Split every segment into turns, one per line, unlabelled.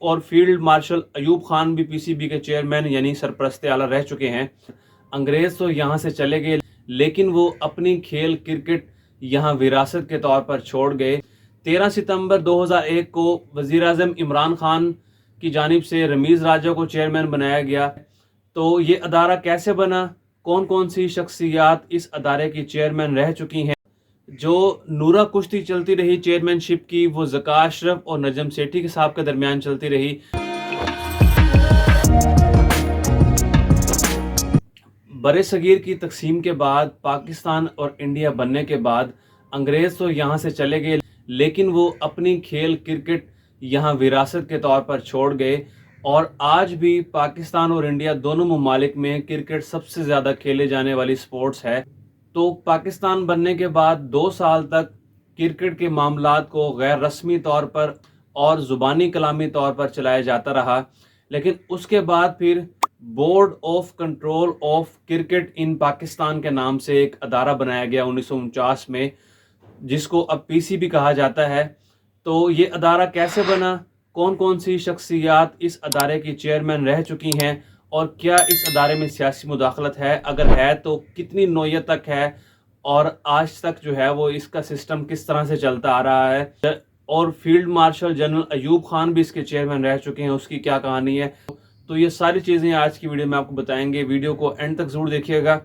اور field marshal Ayub Khan بھی پی C B کے چیئرمین یعنی سرپرست اعلیٰ رہ چکے ہیں۔ انگریز تو یہاں سے چلے گئے لیکن وہ اپنی کھیل کرکٹ یہاں وراثت کے طور پر چھوڑ گئے۔ 13 ستمبر 2001 کو وزیر اعظم عمران خان کی جانب سے رمیز راجہ کو چیئرمین بنایا گیا۔ تو یہ ادارہ کیسے بنا، کون کون سی شخصیات اس ادارے کی چیئرمین رہ چکی ہیں؟ جو نورہ کشتی چلتی رہی چیئرمین شپ کی، وہ ذکا اشرف اور نجم سیٹھی کے صاحب کے درمیان چلتی رہی۔ برِ صغیر کی تقسیم کے بعد، پاکستان اور انڈیا بننے کے بعد، انگریز تو یہاں سے چلے گئے لیکن وہ اپنی کھیل کرکٹ یہاں وراثت کے طور پر چھوڑ گئے، اور آج بھی پاکستان اور انڈیا دونوں ممالک میں کرکٹ سب سے زیادہ کھیلے جانے والی سپورٹس ہے۔ تو پاکستان بننے کے بعد 2 سال تک کرکٹ کے معاملات کو غیر رسمی طور پر اور زبانی کلامی طور پر چلایا جاتا رہا، لیکن اس کے بعد پھر board of control of cricket in Pakistan کے نام سے ایک ادارہ بنایا گیا 1949 میں، جس کو اب پی سی بی کہا جاتا ہے۔ تو یہ ادارہ کیسے بنا، کون کون سی شخصیات اس ادارے کی چیئرمین رہ چکی ہیں، اور کیا اس ادارے میں سیاسی مداخلت ہے، اگر ہے تو کتنی نوعیت تک ہے، اور آج تک جو ہے وہ اس کا سسٹم کس طرح سے چلتا آ رہا ہے، اور field marshal general Ayub Khan بھی اس کے چیئرمین رہ چکے ہیں، اس کی کیا کہانی ہے۔ تو یہ ساری چیزیں آج کی ویڈیو میں آپ کو بتائیں گے، ویڈیو کو اینڈ تک ضرور دیکھیے گا۔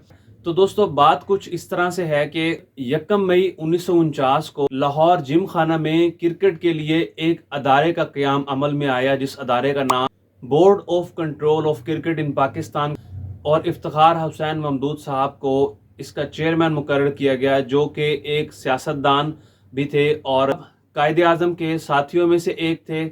تو دوستو بات کچھ اس طرح سے ہے کہ 1 مئی 1949 کو لاہور جم خانہ میں کرکٹ کے لیے ایک ادارے کا قیام عمل میں آیا، جس ادارے کا نام board of control of cricket in Pakistan, اور افتخار حسین ممدود صاحب کو اس کا چیئرمین مقرر کیا گیا، جو کہ ایک سیاستدان بھی تھے اور قائد اعظم کے ساتھیوں میں سے ایک تھے،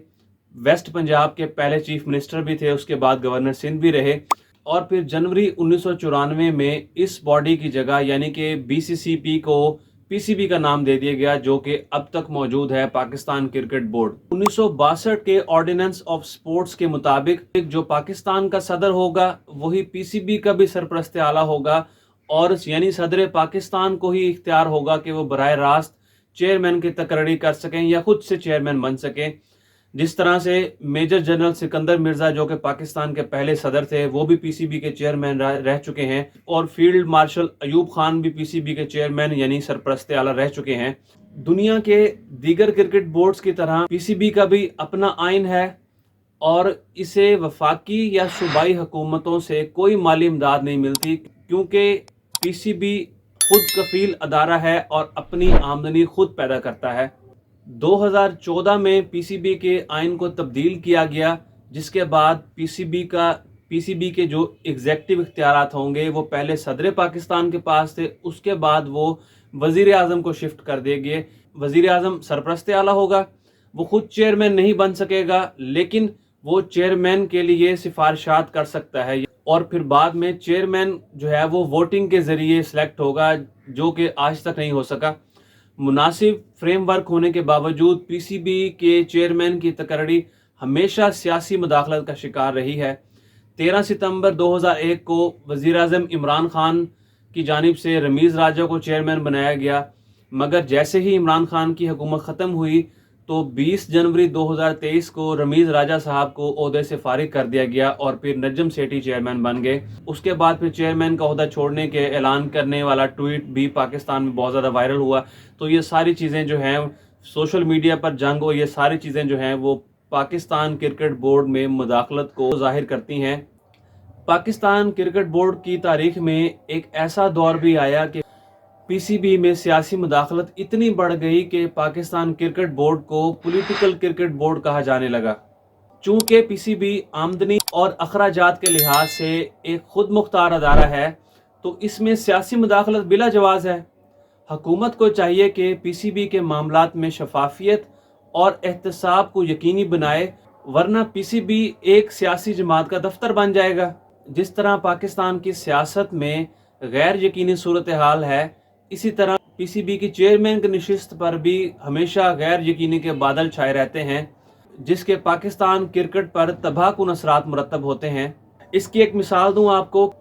ویسٹ پنجاب کے پہلے چیف منسٹر بھی تھے، اس کے بعد گورنر سندھ بھی رہے، اور پھر جنوری 1994 میں اس باڈی کی جگہ یعنی کہ بی سی سی پی کو پی سی بی کا نام دے دیا گیا، جو کہ اب تک موجود ہے، پاکستان کرکٹ بورڈ۔ 1962 کے آرڈیننس آف سپورٹس کے مطابق جو پاکستان کا صدر ہوگا وہی پی سی بی کا بھی سرپرست اعلیٰ ہوگا، اور یعنی صدر پاکستان کو ہی اختیار ہوگا کہ وہ براہ راست چیئرمین کی تقرری کر سکیں یا خود سے چیئرمین بن سکیں۔ جس طرح سے میجر جنرل سکندر مرزا جو کہ پاکستان کے پہلے صدر تھے، وہ بھی پی سی بی کے چیئرمین رہ چکے ہیں، اور فیلڈ مارشل ایوب خان بھی پی سی بی کے چیئرمین یعنی سرپرست اعلیٰ رہ چکے ہیں۔ دنیا کے دیگر کرکٹ بورڈز کی طرح پی سی بی کا بھی اپنا آئین ہے، اور اسے وفاقی یا صوبائی حکومتوں سے کوئی مالی امداد نہیں ملتی، کیونکہ پی سی بی خود کفیل ادارہ ہے اور اپنی آمدنی خود پیدا کرتا ہے۔ 2014 میں پی سی بی کے آئین کو تبدیل کیا گیا، جس کے بعد پی سی بی کے جو ایگزیکٹو اختیارات ہوں گے وہ پہلے صدر پاکستان کے پاس تھے، اس کے بعد وہ وزیر اعظم کو شفٹ کر دے گئے۔ وزیر اعظم سرپرست اعلیٰ ہوگا، وہ خود چیئرمین نہیں بن سکے گا، لیکن وہ چیئرمین کے لیے سفارشات کر سکتا ہے، اور پھر بعد میں چیئرمین جو ہے وہ ووٹنگ کے ذریعے سلیکٹ ہوگا، جو کہ آج تک نہیں ہو سکا۔ مناسب فریم ورک ہونے کے باوجود پی سی بی کے چیئرمین کی تقرری ہمیشہ سیاسی مداخلت کا شکار رہی ہے۔ 13 ستمبر 2001 کو وزیر اعظم عمران خان کی جانب سے رمیز راجہ کو چیئرمین بنایا گیا، مگر جیسے ہی عمران خان کی حکومت ختم ہوئی تو 20 جنوری 2023 کو رمیز راجہ صاحب کو عہدے سے فارغ کر دیا گیا، اور پھر نجم سیٹھی چیئرمین بن گئے۔ اس کے بعد پھر چیئرمین کا عہدہ چھوڑنے کے اعلان کرنے والا ٹویٹ بھی پاکستان میں بہت زیادہ وائرل ہوا۔ تو یہ ساری چیزیں جو ہیں سوشل میڈیا پر جنگ ہو، یہ ساری چیزیں جو ہیں وہ پاکستان کرکٹ بورڈ میں مداخلت کو ظاہر کرتی ہیں۔ پاکستان کرکٹ بورڈ کی تاریخ میں ایک ایسا دور بھی آیا کہ پی سی بی میں سیاسی مداخلت اتنی بڑھ گئی کہ پاکستان کرکٹ بورڈ کو پولیٹیکل کرکٹ بورڈ کہا جانے لگا۔ چونکہ پی سی بی آمدنی اور اخراجات کے لحاظ سے ایک خود مختار ادارہ ہے، تو اس میں سیاسی مداخلت بلا جواز ہے۔ حکومت کو چاہیے کہ پی سی بی کے معاملات میں شفافیت اور احتساب کو یقینی بنائے، ورنہ پی سی بی ایک سیاسی جماعت کا دفتر بن جائے گا۔ جس طرح پاکستان کی سیاست میں غیر یقینی صورتحال ہے، اسی طرح پی سی بی کی چیئرمین کی نشست پر بھی ہمیشہ غیر یقینی کے بادل چھائے رہتے ہیں، جس کے پاکستان کرکٹ پر تباہ کن اثرات مرتب ہوتے ہیں۔ اس کی ایک مثال دوں آپ کو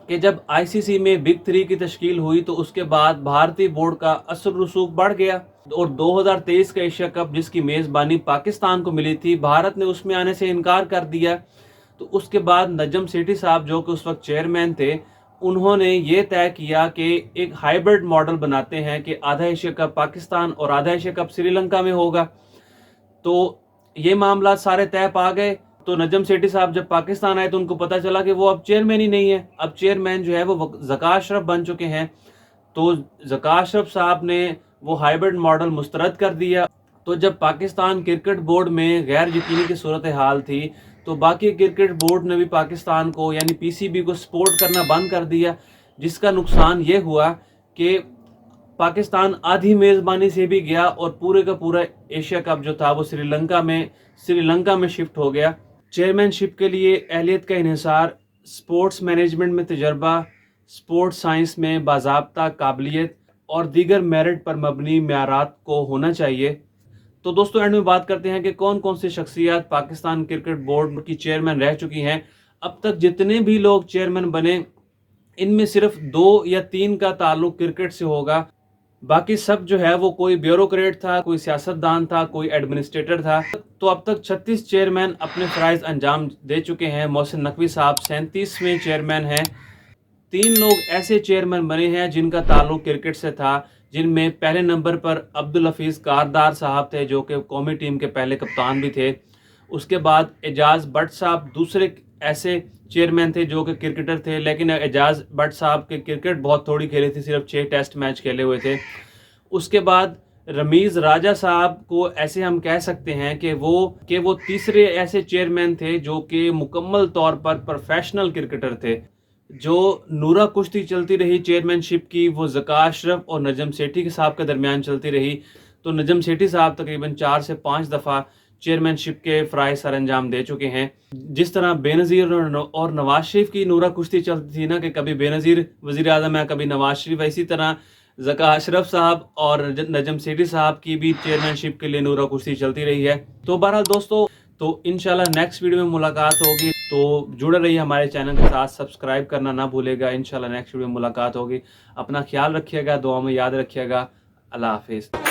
کہ جب آئی سی سی میں بگ 3 کی تشکیل ہوئی تو اس کے بعد بھارتی بورڈ کا اثر رسوخ بڑھ گیا، اور 2023 کا ایشیا کپ جس کی میزبانی پاکستان کو ملی تھی، بھارت نے اس میں آنے سے انکار کر دیا۔ تو اس کے بعد نجم سیٹھی صاحب جو کہ اس وقت چیئرمین تھے، انہوں نے یہ طے کیا کہ ایک ہائیبرڈ ماڈل بناتے ہیں کہ آدھا ایشیا کپ پاکستان اور آدھا ایشیا کپ سری لنکا میں ہوگا۔ تو یہ معاملات سارے طے پا گئے۔ تو نجم سیٹھی صاحب جب پاکستان آئے تو ان کو پتا چلا کہ وہ اب چیئرمین ہی نہیں ہے، اب چیئرمین جو ہے وہ ذکا اشرف بن چکے ہیں۔ تو ذکا اشرف صاحب نے وہ ہائیبرڈ ماڈل مسترد کر دیا۔ تو جب پاکستان کرکٹ بورڈ میں غیر یقینی کی صورتحال تھی تو باقی کرکٹ بورڈ نے بھی پاکستان کو یعنی پی سی بی کو سپورٹ کرنا بند کر دیا، جس کا نقصان یہ ہوا کہ پاکستان آدھی میزبانی سے بھی گیا اور پورے کا پورا ایشیا کپ جو تھا وہ سری لنکا میں شفٹ ہو گیا۔ چیئرمین شپ کے لیے اہلیت کا انحصار سپورٹس مینجمنٹ میں تجربہ، سپورٹس سائنس میں باضابطہ قابلیت اور دیگر میرٹ پر مبنی معیارات کو ہونا چاہیے۔ تو دوستو اینڈ میں بات کرتے ہیں کہ کون کون سی شخصیات پاکستان کرکٹ بورڈ کی چیئرمین رہ چکی ہیں۔ اب تک جتنے بھی لوگ چیئرمین بنے ان میں صرف 2 یا 3 کا تعلق کرکٹ سے ہوگا، باقی سب جو ہے وہ کوئی بیوروکریٹ تھا، کوئی سیاستدان تھا، کوئی ایڈمنسٹریٹر تھا۔ تو اب تک 36 چیئرمین اپنے فرائض انجام دے چکے ہیں۔ محسن نقوی صاحب 37ویں چیئرمین ہیں۔ 3 لوگ ایسے چیئرمین بنے ہیں جن کا تعلق کرکٹ سے تھا، جن میں پہلے نمبر پر عبدالحفیظ کاردار صاحب تھے جو کہ قومی ٹیم کے پہلے کپتان بھی تھے۔ اس کے بعد اعجاز بٹ صاحب دوسرے ایسے چیئرمین تھے جو کہ کرکٹر تھے، لیکن اعجاز بٹ صاحب کے کرکٹ بہت تھوڑی کھیلی تھی، صرف 6 ٹیسٹ میچ کھیلے ہوئے تھے۔ اس کے بعد رمیز راجہ صاحب کو ایسے ہم کہہ سکتے ہیں کہ وہ تیسرے ایسے چیئرمین تھے جو کہ مکمل طور پر پروفیشنل کرکٹر تھے۔ جو نورا کشتی چلتی رہی چیئرمین شپ کی وہ ذکا اشرف اور نجم سیٹھی کے صاحب کے درمیان چلتی رہی۔ تو نجم سیٹھی صاحب تقریباً 4 سے 5 دفعہ چیئرمین شپ کے فرائض سر انجام دے چکے ہیں۔ جس طرح بے نظیر اور نواز شریف کی نورا کشتی چلتی تھی نا کہ کبھی بے نظیر وزیر اعظم ہے کبھی نواز شریف، اسی طرح ذکا اشرف صاحب اور نجم سیٹھی صاحب کی بھی چیئرمین شپ کے لیے نورا کشتی چلتی رہی ہے۔ تو بہرحال دوستو تو انشاءاللہ نیکسٹ ویڈیو میں ملاقات ہوگی، تو جڑے رہیے ہمارے چینل کے ساتھ، سبسکرائب کرنا نہ بھولے گا۔ انشاءاللہ نیکسٹ ویڈیو میں ملاقات ہوگی۔ اپنا خیال رکھیے گا، دعا میں یاد رکھیے گا۔ اللہ حافظ۔